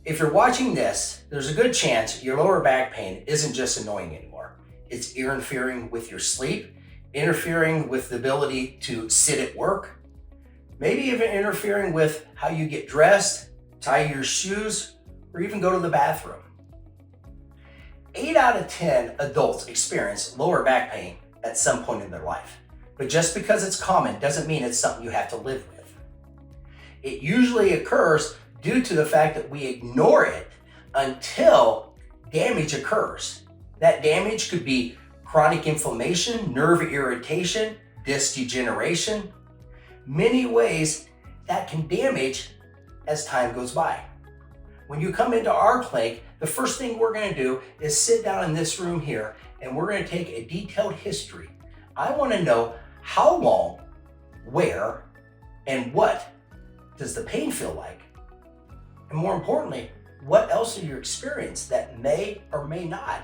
if you're watching this, there's a good chance your lower back pain isn't just annoying anymore. It's interfering with your sleep, interfering with the ability to sit at work, maybe even interfering with how you get dressed, tie your shoes, or even go to the bathroom. 8 out of 10 adults experience lower back pain at some point in their life. But just because it's common doesn't mean it's something you have to live with. It usually occurs due to the fact that we ignore it until damage occurs. That damage could be chronic inflammation, nerve irritation, disc degeneration, many ways that can damage as time goes by. When you come into our clinic, the first thing we're going to do is sit down in this room here and we're going to take a detailed history. I want to know how long, where, and what does the pain feel like? And more importantly, what else are you experiencing that may or may not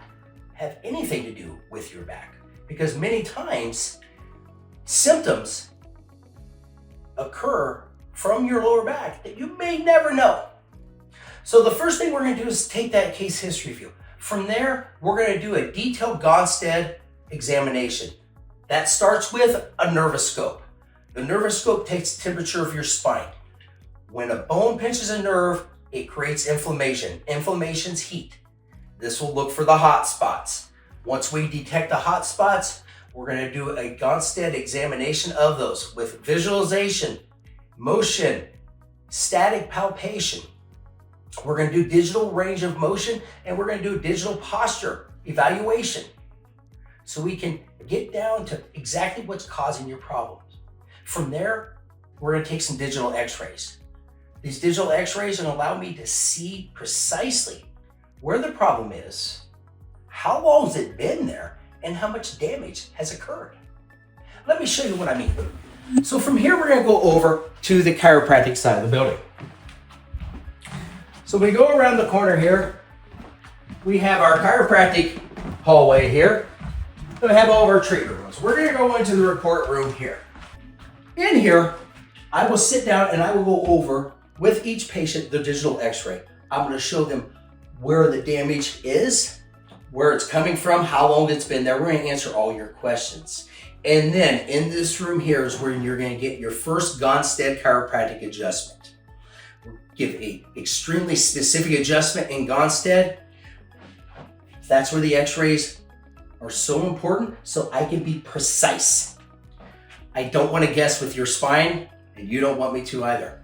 have anything to do with your back? Because many times symptoms occur from your lower back that you may never know. So the first thing we're going to do is take that case history view. From there, we're going to do a detailed Gonstead examination. That starts with a nervoscope. The nervoscope takes the temperature of your spine. When a bone pinches a nerve, it creates inflammation. Inflammation's heat. This will look for the hot spots. Once we detect the hot spots, we're going to do a Gonstead examination of those with visualization, motion, static palpation. We're going to do digital range of motion, and we're going to do digital posture evaluation so we can get down to exactly what's causing your problems. From there, we're going to take some digital x-rays. These digital x-rays are going to allow me to see precisely where the problem is, how long has it been there, and how much damage has occurred. Let me show you what I mean. So from here, we're going to go over to the chiropractic side of the building. So we go around the corner here. We have our chiropractic hallway here. We have all of our treatment rooms. We're going to go into the report room here. In here, I will sit down and I will go over with each patient the digital x-ray. I'm going to show them where the damage is, where it's coming from, how long it's been there. We're going to answer all your questions. And then in this room here is where you're going to get your first Gonstead chiropractic adjustment. We'll give a extremely specific adjustment in Gonstead. That's where the x-rays are so important, so I can be precise. I don't want to guess with your spine, and you don't want me to either.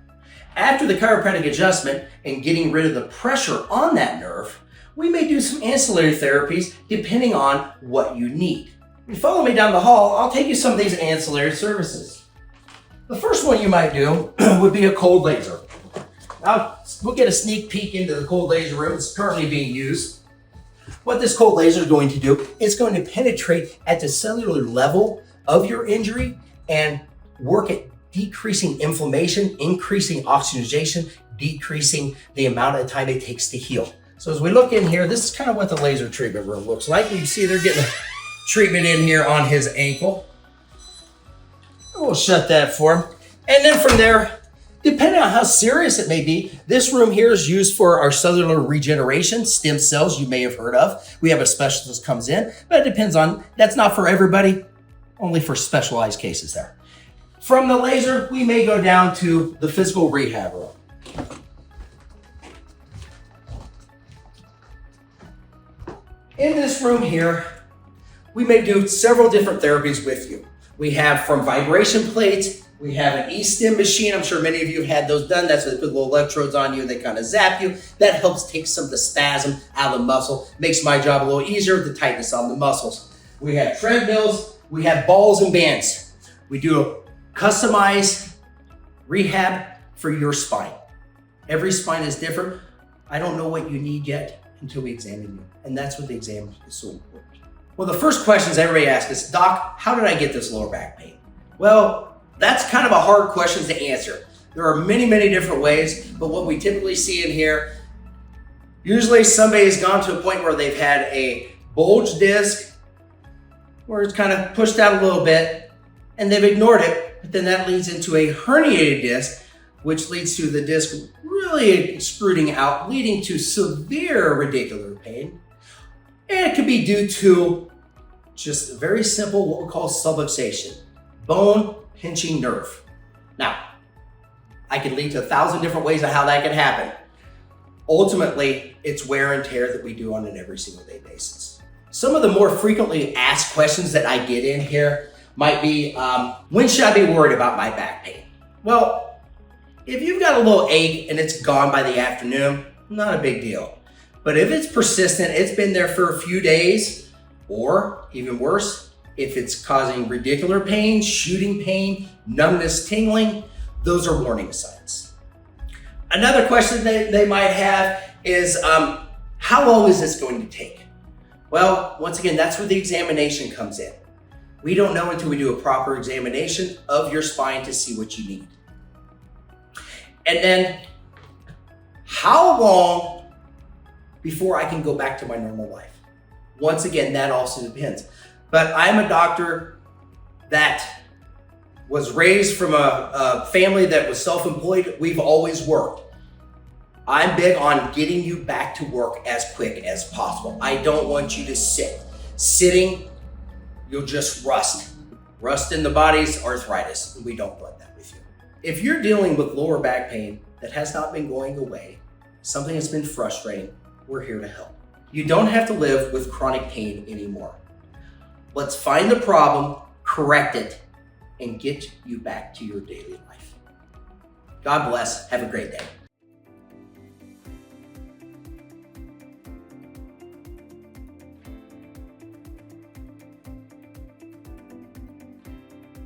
After the chiropractic adjustment and getting rid of the pressure on that nerve, we may do some ancillary therapies depending on what you need. If you follow me down the hall, I'll take you some of these ancillary services. The first one you might do would be a cold laser. Now, we'll get a sneak peek into the cold laser room. It's currently being used. What this cold laser is going to do, it's going to penetrate at the cellular level of your injury and work at decreasing inflammation, increasing oxygenation, decreasing the amount of time it takes to heal. So as we look in here, this is kind of what the laser treatment room looks like. You can see they're getting a treatment in here on his ankle. We'll shut that for him. And then from there, depending on how serious it may be, this room here is used for our cellular regeneration, stem cells you may have heard of. We have a specialist comes in, but it depends on, that's not for everybody, only for specialized cases there. From the laser, we may go down to the physical rehab room. In this room here, we may do several different therapies with you. We have from vibration plates, we have an E-stim machine. I'm sure many of you have had those done. That's what they put little electrodes on you. They kind of zap you. That helps take some of the spasm out of the muscle. Makes my job a little easier, the tightness on the muscles. We have treadmills. We have balls and bands. We do a customized rehab for your spine. Every spine is different. I don't know what you need yet until we examine you. And that's what the exam is so important. Well, the first questions everybody asks is, Doc, how did I get this lower back pain? Well, that's kind of a hard question to answer. There are many, many different ways, but what we typically see in here, usually somebody's gone to a point where they've had a bulge disc, where it's kind of pushed out a little bit, and they've ignored it, but then that leads into a herniated disc, which leads to the disc really extruding out, leading to severe radicular pain. And it could be due to just a very simple, what we call subluxation, bone pinching nerve. Now, I can lead to 1,000 different ways of how that can happen. Ultimately, it's wear and tear that we do on an every single day basis. Some of the more frequently asked questions that I get in here might be, when should I be worried about my back pain? Well, if you've got a little ache and it's gone by the afternoon, not a big deal. But if it's persistent, it's been there for a few days, or even worse, if it's causing radicular pain, shooting pain, numbness, tingling, those are warning signs. Another question they might have is, how long is this going to take? Well, once again, that's where the examination comes in. We don't know until we do a proper examination of your spine to see what you need. And then, how long before I can go back to my normal life? Once again, that also depends. But I'm a doctor that was raised from a family that was self-employed. We've always worked. I'm big on getting you back to work as quick as possible. I don't want you to sit. Sitting, you'll just rust. Rust in the body's arthritis, and we don't want that with you. If you're dealing with lower back pain that has not been going away, something that's been frustrating, we're here to help. You don't have to live with chronic pain anymore. Let's find the problem, correct it, and get you back to your daily life. God bless. Have a great day.